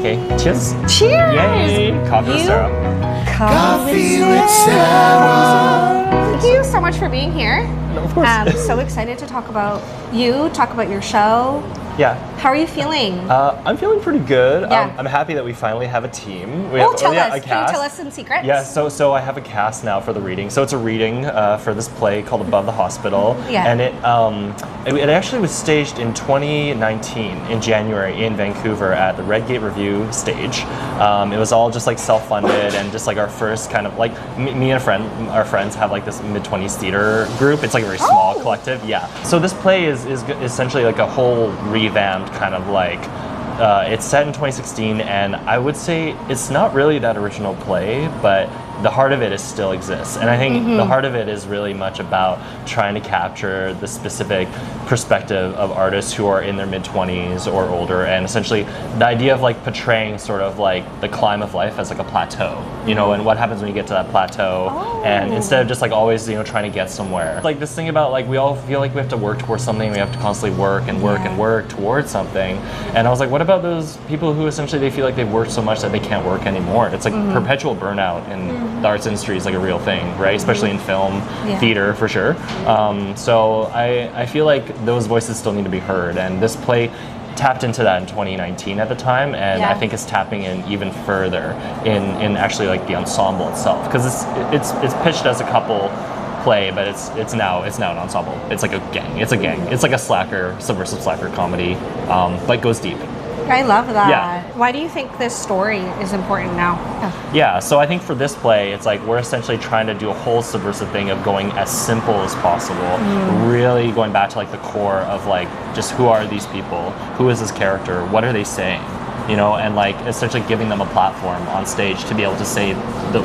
Okay, cheers. Cheers! Yay! Coffee with Sarah. Coffee with Sarah. Thank you so much for being here. No, of course. I'm so excited to talk about you, talk about your show. Yeah. How are you feeling? I'm feeling pretty good. Yeah. I'm happy that we finally have a team. We Tell have us. a Can you cast. tell us some secrets? Yeah, so I have a cast now for the reading. So it's a reading for this play called Above the Hospital. Yeah. And it actually was staged in 2019 in January in Vancouver at the Red Gate Review stage. It was all just like self-funded and just like our first kind of like me and our friends have like this mid-20s theater group. It's like a very small collective. Yeah. So this play is essentially like a whole revamped kind of like. It's set in 2016, and I would say it's not really that original play, but the heart of it still exists. And I think the heart of it is really much about trying to capture the specific perspective of artists who are in their mid-20s or older, and essentially the idea of like portraying sort of like the climb of life as like a plateau, you know, and what happens when you get to that plateau, and instead of just like always, you know, trying to get somewhere. Like this thing about like we all feel like we have to work towards something, we have to constantly work and work and work towards something. And I was like, what about those people who essentially they feel like they've worked so much that they can't work anymore? It's like perpetual burnout in the arts industry is like a real thing, right? Especially in film, theater for sure. So I feel like those voices still need to be heard, and this play tapped into that in 2019 at the time, and I think it's tapping in even further in actually like the ensemble itself, because it's pitched as a couple play, but it's now an ensemble. It's like a gang. It's like a subversive slacker comedy, but goes deep. I love that. Yeah. Why do you think this story is important now? Yeah, so I think for this play, it's like we're essentially trying to do a whole subversive thing of going as simple as possible, really going back to like the core of like just who are these people, who is this character, what are they saying, you know, and like essentially giving them a platform on stage to be able to say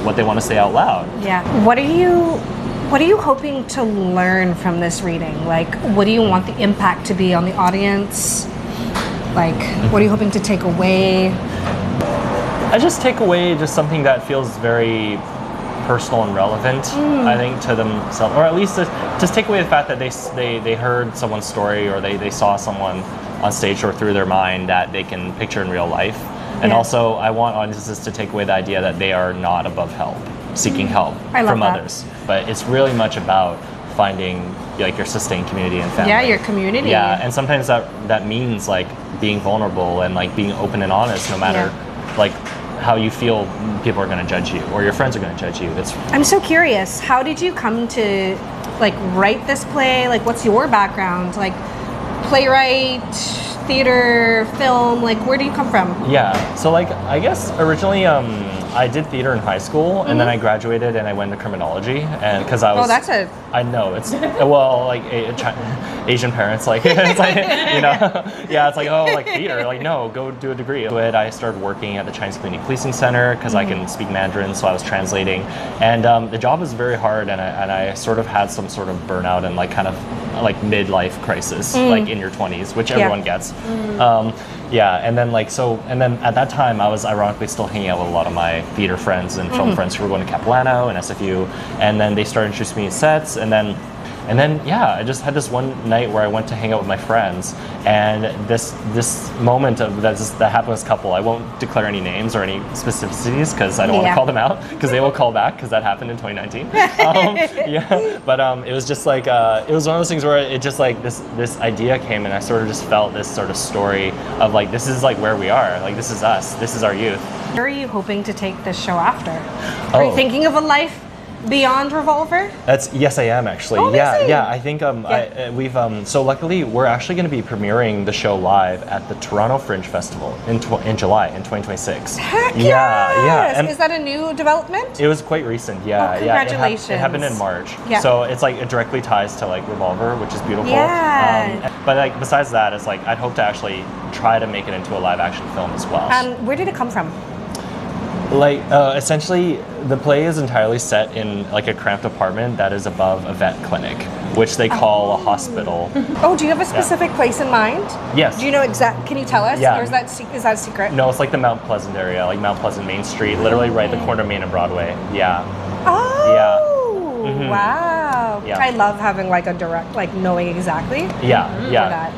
what they want to say out loud. Yeah. What are you hoping to learn from this reading? Like, what do you want the impact to be on the audience? Like, what are you hoping to take away? I just take away just something that feels very personal and relevant, I think, to themselves, or at least just take away the fact that they heard someone's story, or they saw someone on stage or through their mind that they can picture in real life. And also, I want audiences to take away the idea that they are not above help, seeking help from others. But it's really much about finding like your sustained community and family. Yeah, your community. Yeah, and sometimes that means like being vulnerable and like being open and honest, no matter like how you feel people are going to judge you or your friends are going to judge you. I'm so curious. How did you come to like write this play? Like, what's your background? Like, playwright, theater, film. Like, where do you come from? Yeah. So like, I guess originally I did theater in high school, and then I graduated and I went to criminology, and because I was. I know it's well like Asian parents like it's like you know yeah it's like oh like theater like no go do a degree. But I started working at the Chinese Community Policing Center because I can speak Mandarin, so I was translating, and the job was very hard, and I sort of had some sort of burnout and like kind of like midlife crisis like in your 20s, which everyone gets. And then at that time I was ironically still hanging out with a lot of my theater friends and film friends who were going to Capilano and SFU, and then they started introducing me to sets, and then I just had this one night where I went to hang out with my friends, and this moment of that happened with this couple. I won't declare any names or any specificities because I don't want to call them out, because they will call back, because that happened in 2019. But it was just like it was one of those things where it just like this idea came, and I sort of just felt this sort of story of like this is like where we are, like this is us, this is our youth. Where are you hoping to take this show after? Are you thinking of a life beyond Revolver? Yes, I am actually. I think we've so luckily we're actually going to be premiering the show live at the Toronto Fringe Festival in July in 2026. Heck yes! Yeah. Is that a new development? It was quite recent. Yeah, congratulations. It happened in March. Yeah. So it's like it directly ties to like Revolver, which is beautiful. Yeah. But like besides that, it's like I'd hope to actually try to make it into a live action film as well. Where did it come from? Like essentially the play is entirely set in like a cramped apartment that is above a vet clinic, which they call a hospital. Oh, do you have a specific place in mind? Yes. Do you know can you tell us? Yeah. Or is that a secret? No, it's like the Mount Pleasant area, like Mount Pleasant Main Street, literally right at the corner of Main and Broadway. Yeah. Oh. Yeah. Wow. Yeah. I love having like a direct, like knowing exactly. Yeah. That.